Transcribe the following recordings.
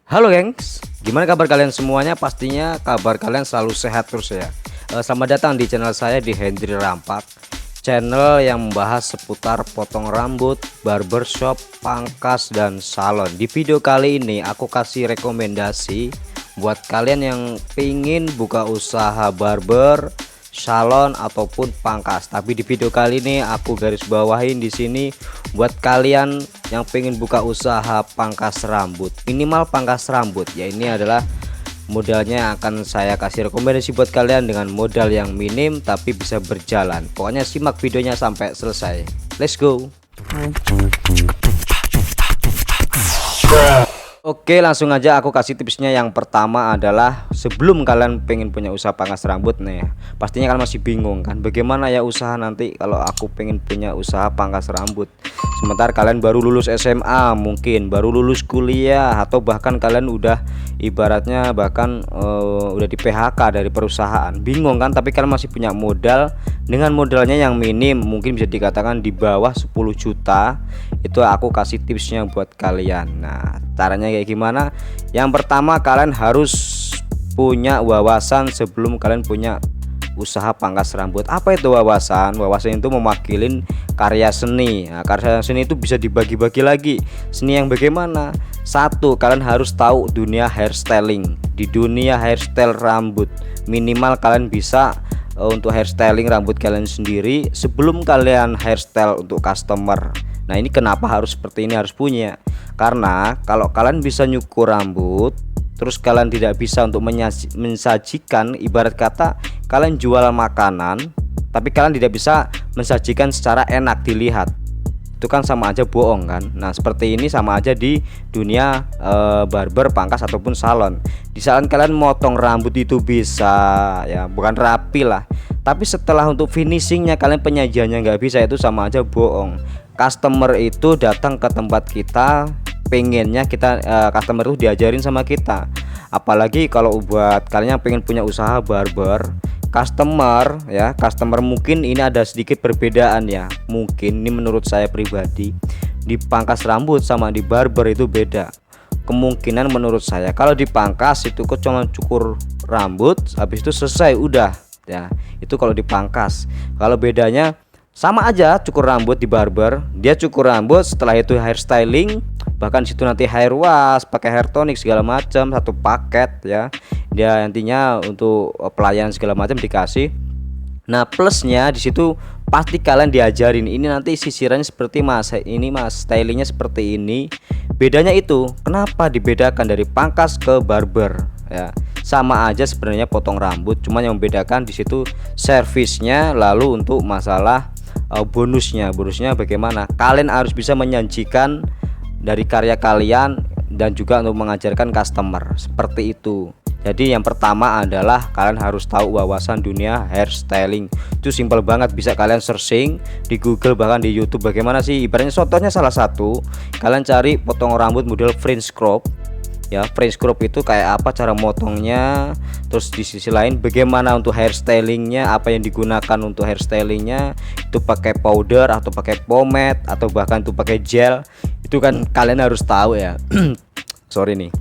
Halo gengs, gimana kabar kalian semuanya? Pastinya kabar kalian selalu sehat terus ya. Selamat datang di channel saya di Hendry Rampak, channel yang membahas seputar potong rambut, barbershop, pangkas, dan salon. Di video kali ini aku kasih rekomendasi buat kalian yang pengen buka usaha barber, salon ataupun pangkas. Tapi di video kali ini aku garis bawahin di sini buat kalian yang pengen buka usaha pangkas rambut, minimal pangkas rambut ya. Ini adalah modalnya yang akan saya kasih rekomendasi buat kalian dengan modal yang minim tapi bisa berjalan. Pokoknya simak videonya sampai selesai. Let's go. Oke, langsung aja aku kasih tipsnya. Yang pertama adalah sebelum kalian pengen punya usaha pangkas rambut nih, pastinya kalian masih bingung kan, bagaimana ya usaha nanti kalau aku pengen punya usaha pangkas rambut. Sementara kalian baru lulus SMA, mungkin baru lulus kuliah, atau bahkan kalian udah ibaratnya bahkan udah di PHK dari perusahaan. Bingung kan, tapi kalian masih punya modal. Dengan modalnya yang minim, mungkin bisa dikatakan di bawah 10 juta. Itu aku kasih tipsnya buat kalian. Nah, caranya kayak gimana? Yang pertama, kalian harus punya wawasan sebelum kalian punya usaha pangkas rambut. Apa itu wawasan? Wawasan itu mewakilin karya seni. Nah, karya seni itu bisa dibagi-bagi lagi. Seni yang bagaimana? Satu, kalian harus tahu dunia hairstyling. Di dunia hairstyle rambut, minimal kalian bisa untuk hairstyling rambut kalian sendiri sebelum kalian hairstyle untuk customer. Nah, ini kenapa harus seperti ini harus punya? Karena kalau kalian bisa nyukur rambut, terus kalian tidak bisa untuk mensajikan, ibarat kata kalian jual makanan tapi kalian tidak bisa mensajikan secara enak dilihat, itu kan sama aja bohong kan. Nah, seperti ini sama aja di dunia barber, pangkas ataupun salon. Di salon kalian motong rambut itu bisa ya, bukan rapi lah, tapi setelah untuk finishingnya kalian penyajiannya nggak bisa, itu sama aja bohong. Customer itu datang ke tempat kita, pengennya kita customer itu diajarin sama kita. Apalagi kalau buat kalian yang pengen punya usaha barber, customer mungkin ini ada sedikit perbedaan ya. Mungkin ini menurut saya pribadi, di pangkas rambut sama di barber itu beda. Kemungkinan menurut saya kalau di pangkas itu kok cuma cukur rambut habis itu selesai udah ya, itu kalau dipangkas. Kalau bedanya sama aja, cukur rambut di barber, dia cukur rambut, setelah itu hairstyling, bahkan situ nanti hair wash, pakai hair tonic segala macam, satu paket ya. Dia nantinya untuk pelayanan segala macam dikasih. Nah, plusnya di situ pasti kalian diajarin ini nanti sisirannya seperti mas, ini mas stylingnya seperti ini. Bedanya itu, kenapa dibedakan dari pangkas ke barber ya? Sama aja sebenarnya potong rambut, cuman yang membedakan di situ servisnya. Lalu untuk masalah bonusnya bagaimana? Kalian harus bisa menyajikan dari karya kalian dan juga untuk mengajarkan customer, seperti itu. Jadi yang pertama adalah kalian harus tahu wawasan dunia hairstyling. Itu simple banget, bisa kalian searching di Google bahkan di YouTube. Bagaimana sih ibaratnya, contohnya salah satu, kalian cari potong rambut model French crop ya. French crop itu kayak apa cara motongnya, terus di sisi lain bagaimana untuk hairstylingnya, apa yang digunakan untuk hairstylingnya, itu pakai powder atau pakai pomade atau bahkan itu pakai gel, itu kan kalian harus tahu ya. Sorry nih.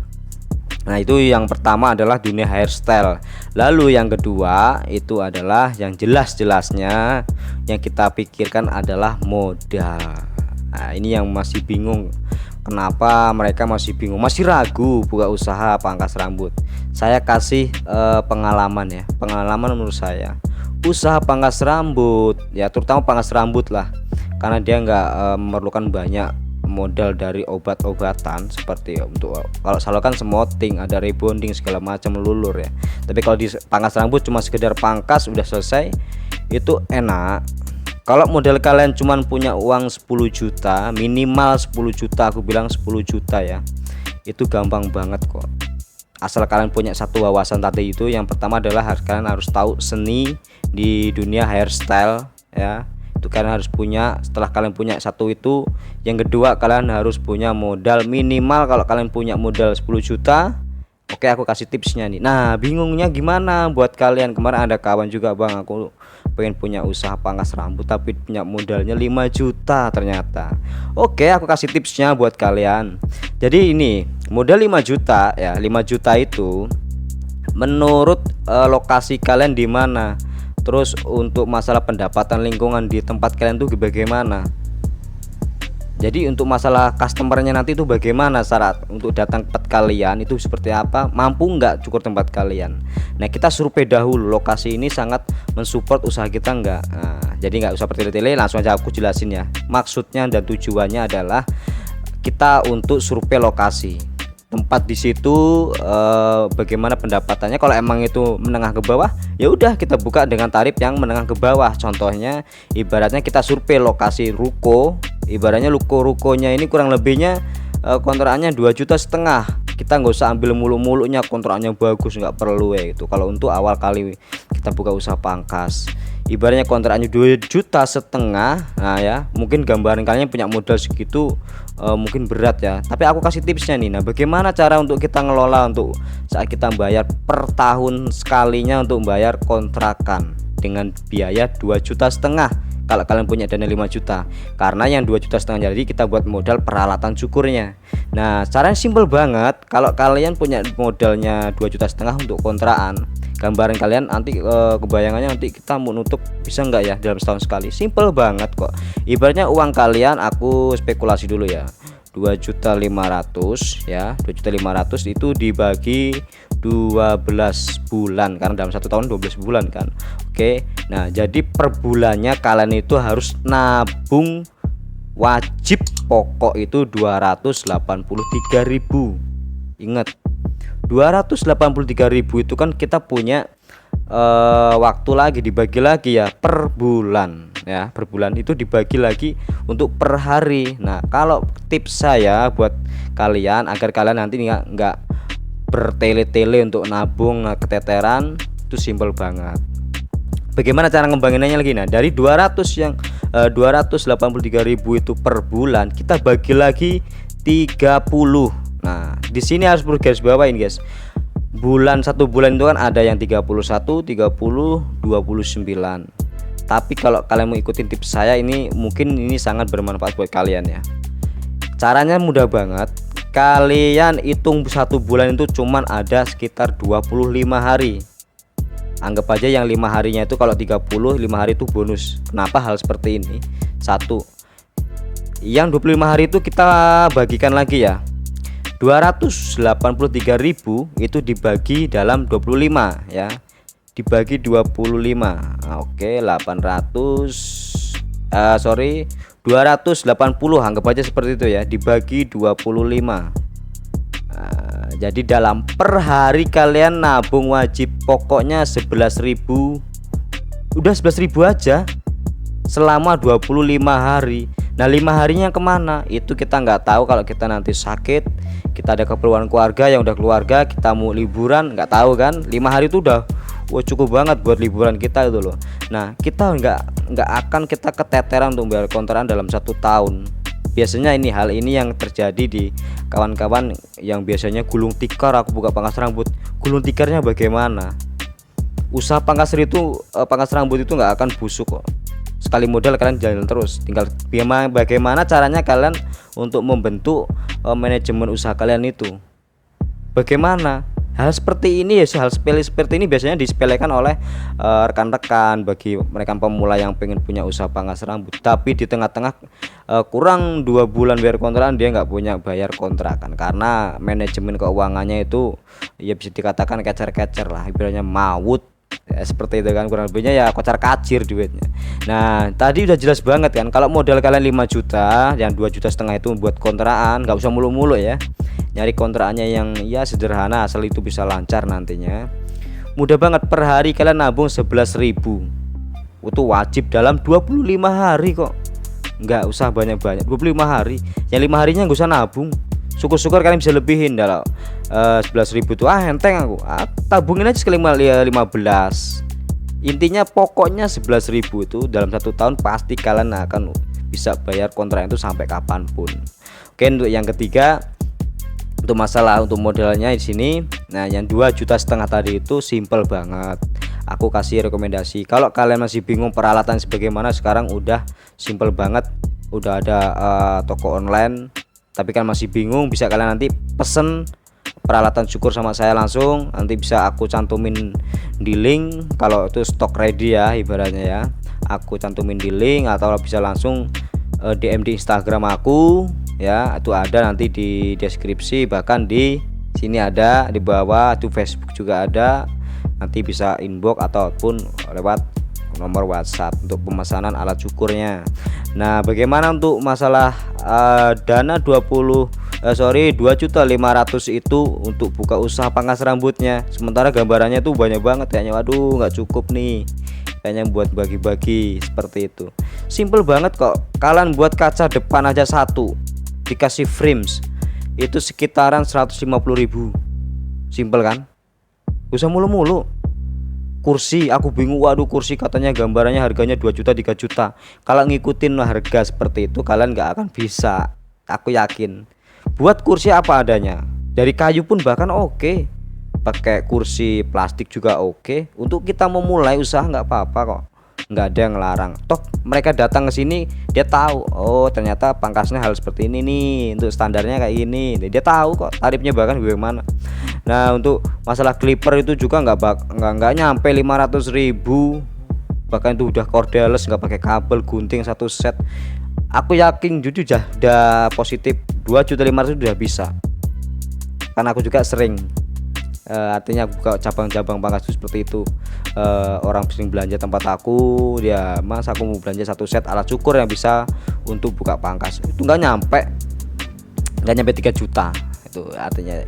Nah, itu yang pertama adalah dunia hairstyle. Lalu yang kedua itu adalah yang jelas-jelasnya yang kita pikirkan adalah modal. Nah, ini yang masih bingung. Kenapa mereka masih bingung, masih ragu buka usaha pangkas rambut? Saya kasih pengalaman ya. Pengalaman menurut saya, usaha pangkas rambut ya, terutama pangkas rambut lah, karena dia nggak memerlukan banyak modal dari obat-obatan seperti untuk kalau salon kan smoothing, ada rebonding segala macam lulur ya. Tapi kalau di pangkas rambut cuma sekedar pangkas udah selesai, itu enak. Kalau modal kalian cuman punya uang 10 juta, minimal 10 juta, aku bilang 10 juta ya, itu gampang banget kok. Asal kalian punya satu wawasan tadi itu. Yang pertama adalah kalian harus tahu seni di dunia hairstyle ya, itu kalian harus punya. Setelah kalian punya satu itu, yang kedua kalian harus punya modal minimal. Kalau kalian punya modal 10 juta, oke, aku kasih tipsnya nih. Nah, bingungnya gimana buat kalian? Kemarin ada kawan juga, bang, aku pengen punya usaha pangkas rambut tapi punya modalnya 5 juta ternyata. Oke, aku kasih tipsnya buat kalian. Jadi ini modal 5 juta ya, 5 juta itu menurut lokasi kalian di mana. Terus untuk masalah pendapatan lingkungan di tempat kalian tuh bagaimana. Jadi untuk masalah customernya nanti itu bagaimana, syarat untuk datang ke tempat kalian itu seperti apa, mampu nggak cukur tempat kalian. Nah kita survei dahulu lokasi ini sangat mensupport usaha kita nggak. Nah, jadi nggak usah bertele-tele, langsung aja aku jelasin ya. Maksudnya dan tujuannya adalah kita untuk survei lokasi tempat di situ, bagaimana pendapatannya. Kalau emang itu menengah ke bawah, ya udah kita buka dengan tarif yang menengah ke bawah. Contohnya ibaratnya kita survei lokasi ruko, ibaratnya rukonya ini kurang lebihnya kontrakannya 2,5 juta. Kita nggak usah ambil mulu-mulunya kontraknya bagus, nggak perlu ya itu. Kalau untuk awal kali kita buka usaha pangkas, ibaratnya kontraknya 2,5 juta. Nah ya mungkin gambaran kalian punya modal segitu mungkin berat ya, tapi aku kasih tipsnya nih. Nah bagaimana cara untuk kita ngelola untuk saat kita bayar per tahun sekalinya untuk bayar kontrakan dengan biaya 2,5 juta kalau kalian punya dana 5 juta, karena yang 2,5 juta jadi kita buat modal peralatan cukurnya. Nah caranya simple banget. Kalau kalian punya modalnya 2,5 juta untuk kontrakan, gambaran kalian nanti kebayangannya nanti kita mau nutup bisa nggak ya dalam setahun sekali. Simple banget kok. Ibaratnya uang kalian, aku spekulasi dulu ya, 2,5 juta ya, 2,5 juta itu dibagi 12 bulan karena dalam satu tahun 12 bulan kan. Oke, nah jadi per bulannya kalian itu harus nabung wajib pokok itu 283.000. Ingat 283.000 itu kan kita punya waktu lagi, dibagi lagi ya per bulan ya, per bulan itu dibagi lagi untuk per hari. Nah kalau tips saya buat kalian agar kalian nanti nggak bertele-tele untuk nabung keteteran, itu simple banget. Bagaimana cara ngembanginannya lagi? Nah dari 283.000 itu per bulan kita bagi lagi 30. Nah di sini harus perlu garis bawain guys, satu bulan itu kan ada yang 31, 30, 29. Tapi kalau kalian mau ikutin tips saya ini, mungkin ini sangat bermanfaat buat kalian ya. Caranya mudah banget. Kalian hitung satu bulan itu cuman ada sekitar 25 hari. Anggap aja yang 5 harinya itu, kalau 30, 5 hari itu bonus. Kenapa hal seperti ini? Satu, yang 25 hari itu kita bagikan lagi ya, 283.000 itu dibagi dalam 25 ya, dibagi 25. Oke, 280, anggap aja seperti itu ya, dibagi 25. Jadi dalam per hari kalian nabung wajib pokoknya 11.000. Udah 11.000 aja selama 25 hari. Nah 5 harinya kemana itu kita nggak tahu. Kalau kita nanti sakit, kita ada keperluan keluarga, yang udah keluarga kita mau liburan, nggak tahu kan. 5 hari itu udah cukup banget buat liburan kita itu loh. Nah kita nggak akan kita keteteran untuk bayar kontrakan dalam 1 tahun. Biasanya hal ini yang terjadi di kawan-kawan yang biasanya gulung tikar. Aku buka pangkas rambut, gulung tikarnya bagaimana? Usaha pangkas rambut itu nggak akan busuk kok. Sekali modal kalian jalan terus. Tinggal bagaimana caranya kalian untuk membentuk manajemen usaha kalian itu. Bagaimana? Hal seperti ini ya, hal sepele seperti ini biasanya disepelekan oleh rekan-rekan bagi mereka pemula yang pengen punya usaha pangkas rambut. Tapi di tengah-tengah kurang 2 bulan bayar kontrakan, dia nggak punya bayar kontrakan karena manajemen keuangannya itu ya bisa dikatakan kecer-kecer lah, ibaratnya maut ya, seperti itu kan, kurang lebihnya ya kocar kacir duitnya. Nah tadi udah jelas banget kan, kalau modal kalian 5 juta, yang 2,5 juta itu buat kontrakan, nggak usah mulu-mulu ya, nyari kontrakannya yang ya sederhana asal itu bisa lancar nantinya. Mudah banget, per hari kalian nabung 11.000 itu wajib dalam 25 hari kok, nggak usah banyak-banyak. 25 hari, yang 5 harinya nggak usah nabung. Syukur-syukur kalian bisa lebihin dalam 11.000 tuh enteng aku tabungin aja sekali 15. Intinya pokoknya 11.000 itu dalam 1 tahun pasti kalian akan bisa bayar kontrak itu sampai kapanpun. Oke, untuk yang ketiga, untuk masalah untuk modalnya di sini. Nah yang 2,5 juta tadi itu simple banget. aku kasih rekomendasi. Kalau kalian masih bingung peralatan sebagaimana, sekarang udah simple banget, udah ada toko online. Tapi kan masih bingung, bisa kalian nanti pesen peralatan syukur sama saya langsung, nanti bisa aku cantumin di link. Kalau itu stok ready ya ibaratnya ya, aku cantumin di link, atau bisa langsung DM di Instagram aku ya, itu ada nanti di deskripsi, bahkan di sini ada di bawah, itu Facebook juga ada, nanti bisa inbox ataupun lewat nomor WhatsApp untuk pemesanan alat cukurnya. Nah, bagaimana untuk masalah dana 2.500.000 itu untuk buka usaha pangkas rambutnya, sementara gambarannya tuh banyak banget kayaknya. Waduh, nggak cukup nih kayaknya buat bagi-bagi seperti itu. Simple banget kok, kalian buat kaca depan aja satu dikasih frames itu sekitaran 150.000. Simple kan, usah mulu-mulu. Kursi aku bingung, waduh kursi katanya gambarannya harganya 2 juta 3 juta. Kalau ngikutin harga seperti itu kalian nggak akan bisa, aku yakin. Buat kursi apa adanya, dari kayu pun bahkan oke, pakai kursi plastik juga oke. Untuk kita memulai usaha nggak apa-apa kok, nggak ada yang ngelarang. Toh mereka datang ke sini dia tahu, oh ternyata pangkasnya hal seperti ini nih, untuk standarnya kayak gini, dia tahu kok tarifnya bahkan bagaimana. Nah, untuk masalah clipper itu juga nggak nyampe 500.000, bahkan itu udah cordless, nggak pakai kabel, gunting satu set. Aku yakin jujur udah positif 2.500.000 udah bisa, karena aku juga sering artinya buka cabang-cabang pangkas seperti itu. Orang sering belanja tempat aku, dia mas aku mau belanja satu set alat cukur yang bisa untuk buka pangkas, itu nggak nyampe 3 juta itu artinya.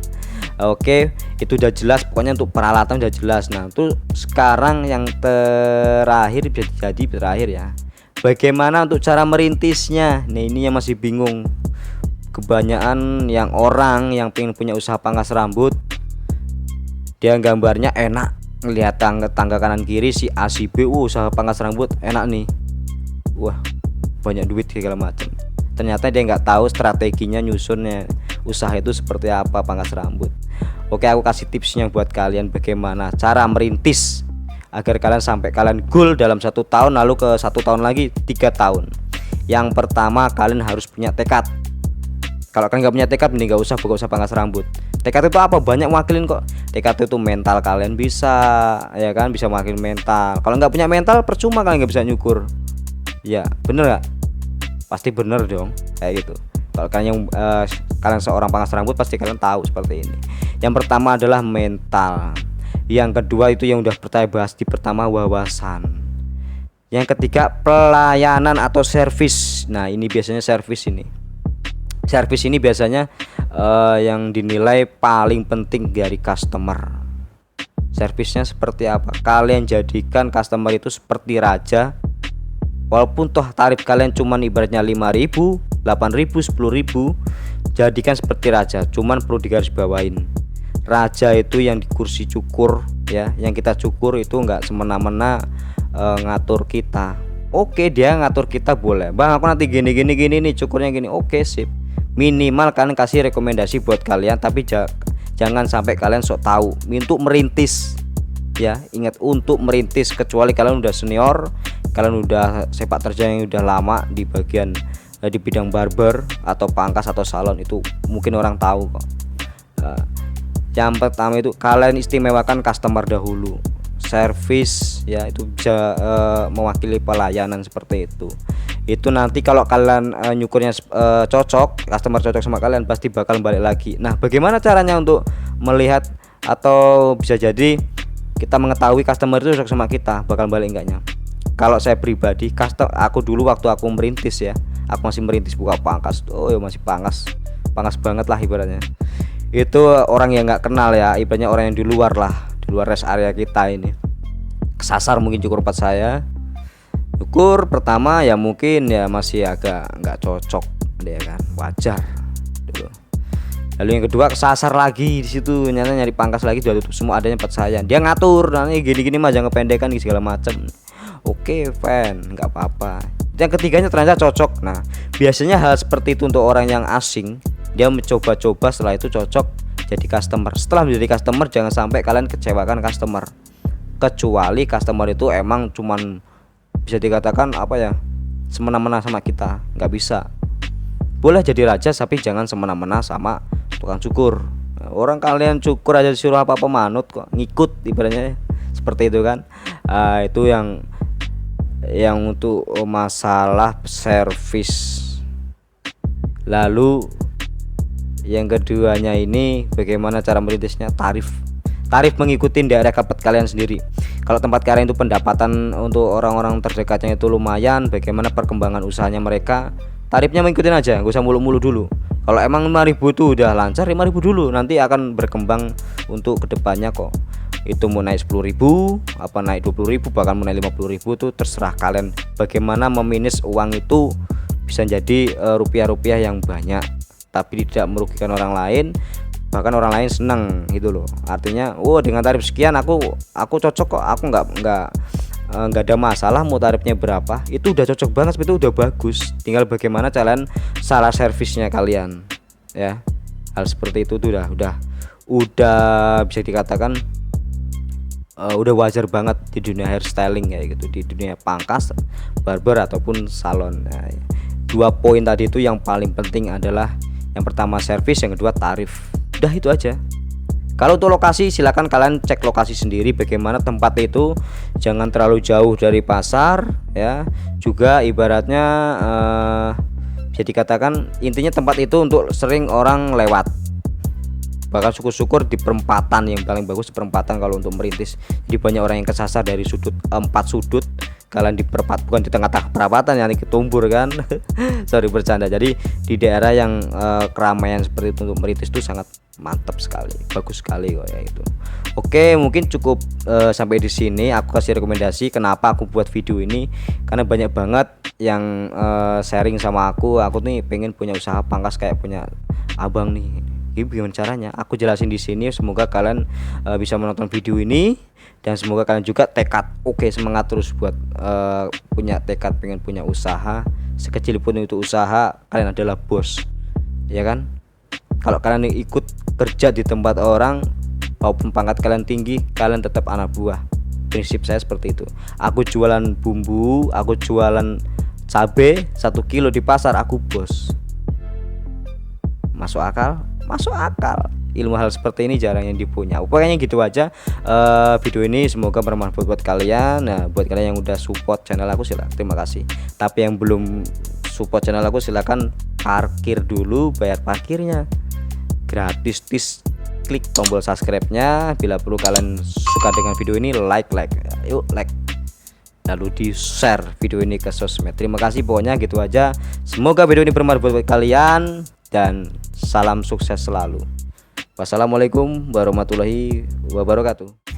Oke, itu udah jelas, pokoknya untuk peralatan udah jelas. Nah, itu sekarang yang terakhir, bisa jadi terakhir ya, bagaimana untuk cara merintisnya. Nah, ini yang masih bingung. Kebanyakan yang orang yang pengen punya usaha pangkas rambut, dia gambarnya enak, ngelihat tangga kanan kiri si A si B, usaha pangkas rambut enak nih, wah banyak duit segala macam. Ternyata dia nggak tahu strateginya nyusunnya usaha itu seperti apa pangkas rambut. Oke, aku kasih tipsnya buat kalian bagaimana cara merintis agar kalian sampai kalian goal dalam 1 tahun, lalu ke 1 tahun lagi 3 tahun. Yang pertama, kalian harus punya tekad. Kalau kalian nggak punya tekad, mending nggak usah buka usaha pangkas rambut. Tekad itu apa? Banyak wakilin kok. Tekad itu mental kalian bisa, ya kan, bisa wakilin mental. Kalau nggak punya mental, percuma kalian nggak bisa nyukur. Ya, bener nggak? Pasti bener dong, kayak gitu. Kalau kalian kalian seorang pangkas rambut, pasti kalian tahu seperti ini. Yang pertama adalah mental. Yang kedua itu yang udah saya bahas di pertama, wawasan. Yang ketiga, pelayanan atau servis. Nah, ini biasanya servis ini. Servis ini biasanya yang dinilai paling penting dari customer. Servisnya seperti apa? Kalian jadikan customer itu seperti raja. Walaupun toh tarif kalian cuman ibaratnya 5.000, 8.000, 10.000, jadikan seperti raja. Cuman perlu digarisbawain, raja itu yang di kursi cukur ya, yang kita cukur itu nggak semena-mena ngatur kita. Oke, dia ngatur kita boleh, bang aku nanti gini nih cukurnya gini, oke sip. Minimal kalian kasih rekomendasi buat kalian, tapi jangan sampai kalian sok tahu untuk merintis ya. Ingat, untuk merintis, kecuali kalian udah senior, kalian udah sepak terjang yang udah lama di bagian di bidang barber atau pangkas atau salon, itu mungkin orang tahu kok. Yang pertama itu kalian istimewakan customer dahulu. Servis ya, itu bisa mewakili pelayanan seperti itu. Itu nanti kalau kalian nyukurnya cocok, customer cocok sama kalian, pasti bakal balik lagi. Nah, bagaimana caranya untuk melihat atau bisa jadi kita mengetahui customer itu cocok sama kita, bakal balik enggaknya? Kalau saya pribadi, aku dulu waktu aku merintis ya, aku masih merintis buka pangkas, oh ya masih pangkas banget lah ibaratnya. Itu orang yang nggak kenal ya, ibaratnya orang yang di luar lah, di luar rest area kita ini. Kesasar mungkin cukur tempat saya. Cukur pertama ya mungkin ya masih agak nggak cocok dia kan, wajar dulu. Lalu yang kedua kesasar lagi di situ, nyari pangkas lagi, udah tutup semua adanya tempat saya. Dia ngatur, nanti gini mah jangan kependekan segala macam. Oke, fan, nggak apa-apa. Yang ketiganya ternyata cocok. Nah, biasanya hal seperti itu untuk orang yang asing, dia mencoba-coba, setelah itu cocok jadi customer. Setelah menjadi customer, jangan sampai kalian kecewakan customer. kecuali customer itu emang cuman bisa dikatakan apa ya, semena-mena sama kita. Nggak bisa. Boleh jadi raja tapi jangan semena-mena sama tukang cukur. Orang kalian cukur aja disuruh apa-apa manut kok, ngikut ibaratnya seperti itu kan. Itu yang untuk masalah servis. Lalu yang keduanya ini bagaimana cara merintisnya, tarif mengikuti daerah tempat kalian sendiri. Kalau tempat kalian itu pendapatan untuk orang-orang terdekatnya itu lumayan, bagaimana perkembangan usahanya mereka, tarifnya mengikutin aja, gak usah mulu-mulu dulu. Kalau emang 5.000 itu udah lancar, 5.000 dulu, nanti akan berkembang untuk kedepannya kok. Itu mau naik 10.000 apa naik 20.000 bahkan mau naik 50.000 itu terserah kalian bagaimana meminus uang itu bisa jadi rupiah-rupiah yang banyak tapi tidak merugikan orang lain, bahkan orang lain senang gitu loh. Artinya dengan tarif sekian aku cocok kok, aku nggak ada masalah mau tarifnya berapa, itu udah cocok banget, itu udah bagus. Tinggal bagaimana kalian salah servisnya kalian ya. Hal seperti itu tuh udah bisa dikatakan udah wajar banget di dunia hairstyling kayak gitu, di dunia pangkas, barber ataupun salon. Nah, 2 poin tadi itu yang paling penting adalah yang pertama servis, yang kedua tarif. Udah itu aja. Kalau untuk lokasi silakan kalian cek lokasi sendiri bagaimana tempat itu, jangan terlalu jauh dari pasar ya. Juga ibaratnya bisa dikatakan intinya tempat itu untuk sering orang lewat. Bahkan syukur-syukur di perempatan, yang paling bagus di perempatan kalau untuk merintis. Jadi banyak orang yang kesasar dari sudut 4 sudut, kalian di perempat, bukan di tengah-tengah perempatan yang ketumbur kan. Sorry bercanda. Jadi di daerah yang keramaian seperti itu untuk merintis itu sangat mantap sekali, bagus sekali kok ya itu. Oke, mungkin cukup sampai di sini. Aku kasih rekomendasi kenapa aku buat video ini, karena banyak banget yang sharing sama aku nih pengen punya usaha pangkas kayak punya abang nih. Gimana caranya? Aku jelasin di sini. Semoga kalian bisa menonton video ini dan semoga kalian juga tekad semangat terus buat punya tekad pengen punya usaha. Sekecil pun itu usaha, kalian adalah bos, ya kan? Kalau kalian ikut kerja di tempat orang walaupun pangkat kalian tinggi, kalian tetap anak buah. Prinsip saya seperti itu. Aku jualan bumbu, aku jualan cabe 1 kilo di pasar, aku bos. Masuk akal? Masuk akal. Ilmu hal seperti ini jarang yang dipunya. Pokoknya gitu aja video ini, semoga bermanfaat buat kalian. Nah, buat kalian yang udah support channel aku silakan, terima kasih. Tapi yang belum support channel aku silakan parkir dulu, bayar parkirnya gratis. Klik tombol subscribe-nya. Bila perlu kalian suka dengan video ini, like. Yuk like. Lalu di share video ini ke sosmed. Terima kasih, pokoknya gitu aja. Semoga video ini bermanfaat buat kalian dan salam sukses selalu. Wassalamualaikum warahmatullahi wabarakatuh.